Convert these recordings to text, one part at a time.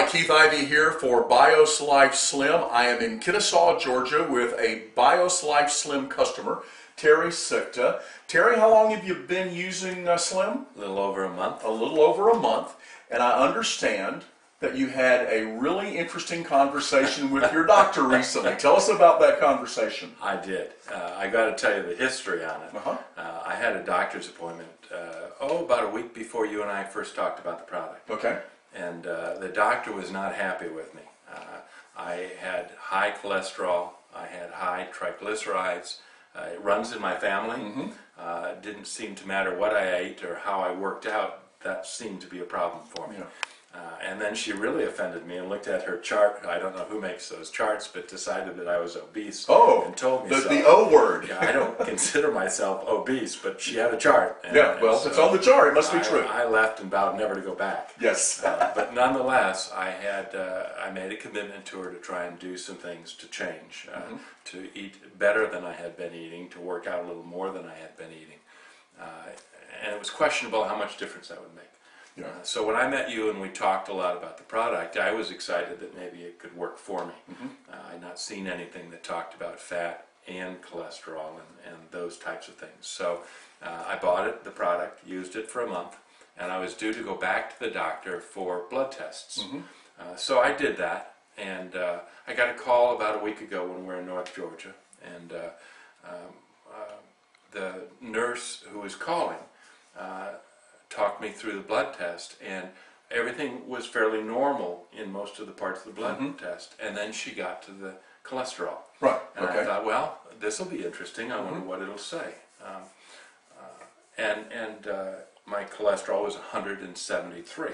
Hi, Keith Ivey here for Bios Life Slim. I am in Kennesaw, Georgia with a Bios Life Slim customer, Terry Sikta. Terry, how long have you been using Slim? A little over a month. A little over a month. And I understand that you had a really interesting conversation with your doctor recently. Tell us about that conversation. I did. I got to tell you the history on it. I had a doctor's appointment, about a week before you and I first talked about the product. Okay. And the doctor was not happy with me. I had high cholesterol, I had high triglycerides, it runs in my family. It didn't seem to matter what I ate or how I worked out, that seemed to be a problem for me. Yeah. And then she really offended me and looked at her chart. I don't know who makes those charts, but decided that I was obese and told me so. The O word. Yeah, I don't consider myself obese, but she had a chart. And, well, if it's on the chart, it must be true. I left and vowed never to go back. Yes. But nonetheless, I made a commitment to her to try and do some things to change, to eat better than I had been eating, to work out a little more than I had been eating. And it was questionable how much difference that would make. Yeah. So when I met you and we talked a lot about the product, I was excited that maybe it could work for me. I had not seen anything that talked about fat and cholesterol and those types of things. So I bought it, the product, used it for a month, and I was due to go back to the doctor for blood tests. So I did that, and I got a call about a week ago when we were in North Georgia, and the nurse who was calling talked me through the blood test, and everything was fairly normal in most of the parts of the blood test, and then she got to the cholesterol. Right. And I thought, well, this will be interesting. I wonder what it'll say. My cholesterol was 173,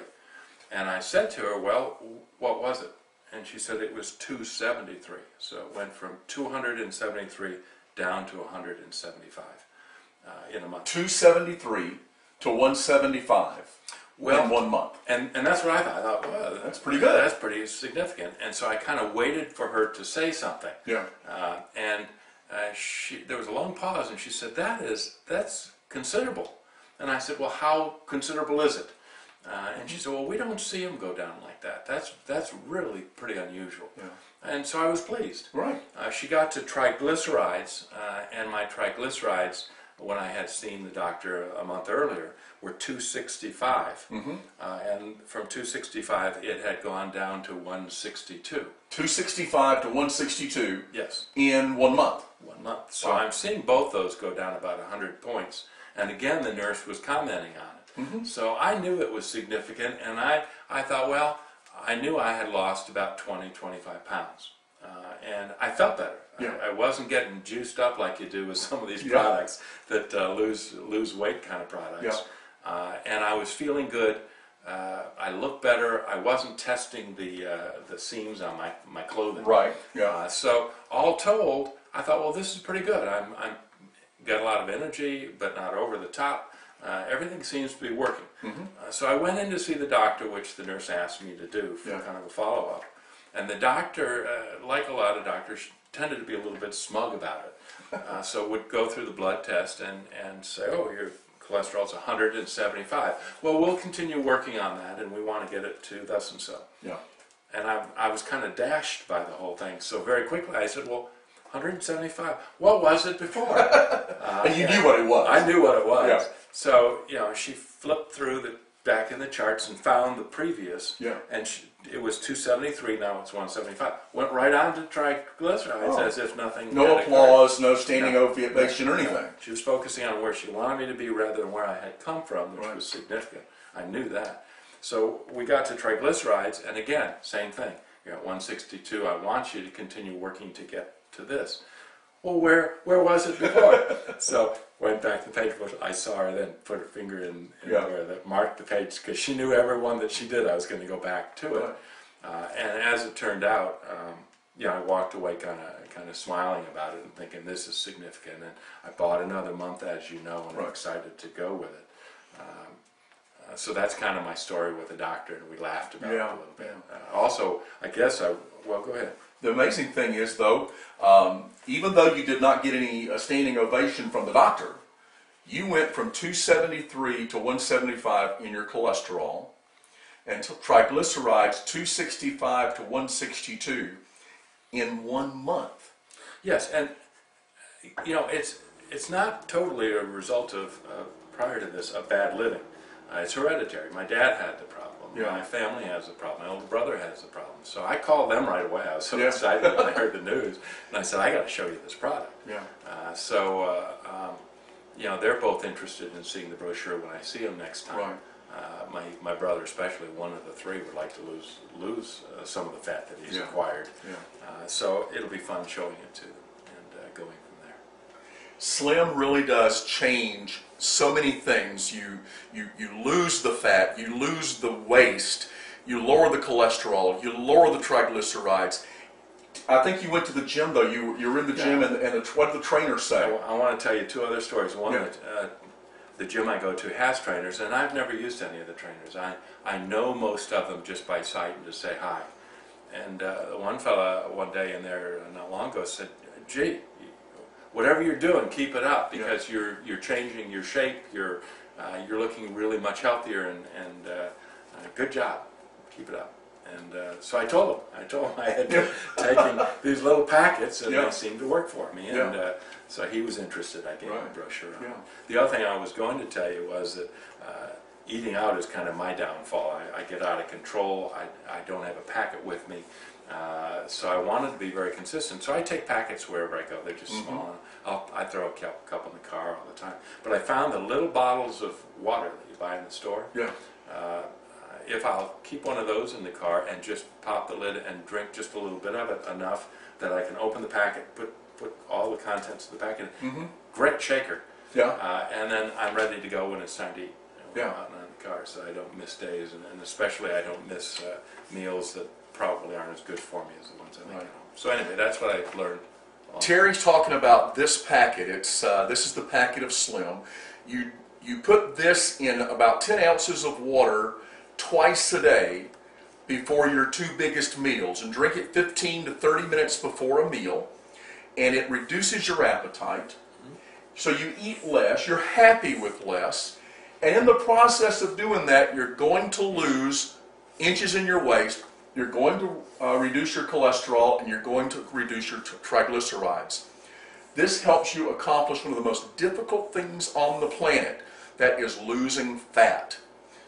and I said to her, well, what was it? And she said it was 273. So it went from 273 down to 175 in a month. 273 to 175 in 1 month. And that's what I thought. I thought, well, that's pretty good. That's pretty significant. And so I kind of waited for her to say something. Yeah. There was a long pause, and she said, that's considerable. And I said, well, how considerable is it? And she said, well, we don't see them go down like that. That's really pretty unusual. Yeah. And so I was pleased. Right. She got to triglycerides, and my triglycerides, when I had seen the doctor a month earlier, were 265. And from 265, it had gone down to 162. 265 to 162 yes. in 1 month. 1 month. So I'm seeing both those go down about 100 points. And again, the nurse was commenting on it. So I knew it was significant, and I thought, well, I knew I had lost about 20-25 pounds. And I felt better. Yeah. I wasn't getting juiced up like you do with some of these products that lose weight kind of products. And I was feeling good. I looked better. I wasn't testing the seams on my clothing. Right. Yeah. So all told, I thought, well, this is pretty good. I'm got a lot of energy, but not over the top. Everything seems to be working. So I went in to see the doctor, which the nurse asked me to do for kind of a follow-up. And the doctor, like a lot of doctors, tended to be a little bit smug about it. So would go through the blood test and say, oh, your cholesterol's 175. Well, we'll continue working on that, and we want to get it to thus and so. Yeah. And I was kind of dashed by the whole thing. So very quickly I said, well, 175. What was it before? And you knew what it was. I knew what it was. Yeah. So, she flipped through back in the charts and found the previous. Yeah. And it was 273, now it's 175. Went right on to triglycerides as if nothing No had applause, occurred. no standing ovation or anything. She was focusing on where she wanted me to be rather than where I had come from, which was significant. I knew that. So we got to triglycerides, and again, same thing. You're at 162. I want you to continue working to get to this. Well, where was it before? So went back to the page, but I saw her then put her finger in where that marked the page, because she knew every one that she did I was going to go back to it. And as it turned out, I walked away kind of smiling about it and thinking this is significant. And I bought another month, as you know, and I'm excited to go with it. So that's kind of my story with the doctor, and we laughed about it a little bit. Also, I guess well, go ahead. The amazing thing is, though, even though you did not get any standing ovation from the doctor, you went from 273 to 175 in your cholesterol. and triglycerides 265 to 162 in 1 month. Yes, and you know, it's not totally a result of, prior to this, of bad living. It's hereditary. My dad had the problem. Yeah. My family has the problem. My older brother has the problem. So I called them right away. I was so Yeah. excited when I heard the news. And I said, I got to show you this product. Yeah. You know, they're both interested in seeing the brochure when I see them next time. Right. My brother, especially, one of the three, would like to lose some of the fat that he's Yeah. acquired. Yeah. So it'll be fun showing it to them and going from there. Slim really does change so many things. You lose the fat, you lose the waste, you lower the cholesterol, you lower the triglycerides. I think you went to the gym though. You were in the gym, and what did the trainers say? I want to tell you two other stories. One, Yeah. that the gym I go to has trainers, and I've never used any of the trainers. I know most of them just by sight and to say hi. And one fella one day in there not long ago said, "Gee, whatever you're doing, keep it up, because you're changing your shape. You're looking really much healthier, and good job. Keep it up." And so I told him I had been taking these little packets, and they seemed to work for me. And so he was interested. I gave him a brochure on it. The other thing I was going to tell you was that eating out is kind of my downfall. I get out of control. I don't have a packet with me. So I wanted to be very consistent. So I take packets wherever I go. They're just small. I throw a couple in the car all the time. But I found the little bottles of water that you buy in the store. Yeah. If I'll keep one of those in the car and just pop the lid and drink just a little bit of it, enough that I can open the packet, put all the contents of the packet in. Great shaker. Yeah. And then I'm ready to go when it's time to eat. Yeah. Out in the car, so I don't miss days, and especially I don't miss meals that probably aren't as good for me as the ones I make at home. So anyway, that's what I've learned. Terry's talking about this packet. It's this is the packet of Slim. You put this in about 10 ounces of water twice a day before your two biggest meals, and drink it 15 to 30 minutes before a meal, and it reduces your appetite. So you eat less, you're happy with less, and in the process of doing that, you're going to lose inches in your waist, you're going to reduce your cholesterol, and you're going to reduce your triglycerides. This helps you accomplish one of the most difficult things on the planet, that is losing fat.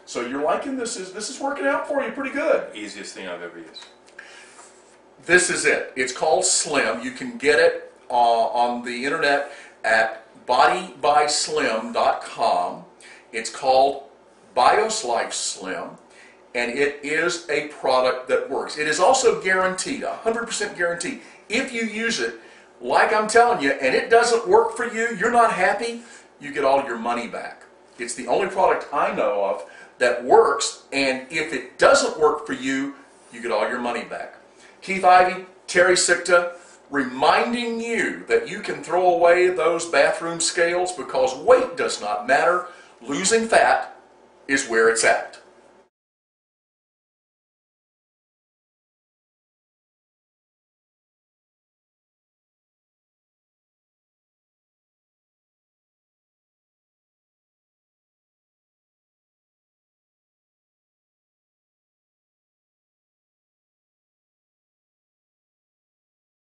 So you're liking this is working out for you pretty good. Easiest thing I've ever used. This is it. It's called Slim. You can get it on the internet at bodybyslim.com. It's called BioSlife Slim, and it is a product that works. It is also guaranteed, 100% guaranteed. If you use it, like I'm telling you, and it doesn't work for you, you're not happy, you get all your money back. It's the only product I know of that works, and if it doesn't work for you, you get all your money back. Keith Ivey, Terry Sikta, reminding you that you can throw away those bathroom scales because weight does not matter. Losing fat is where it's at.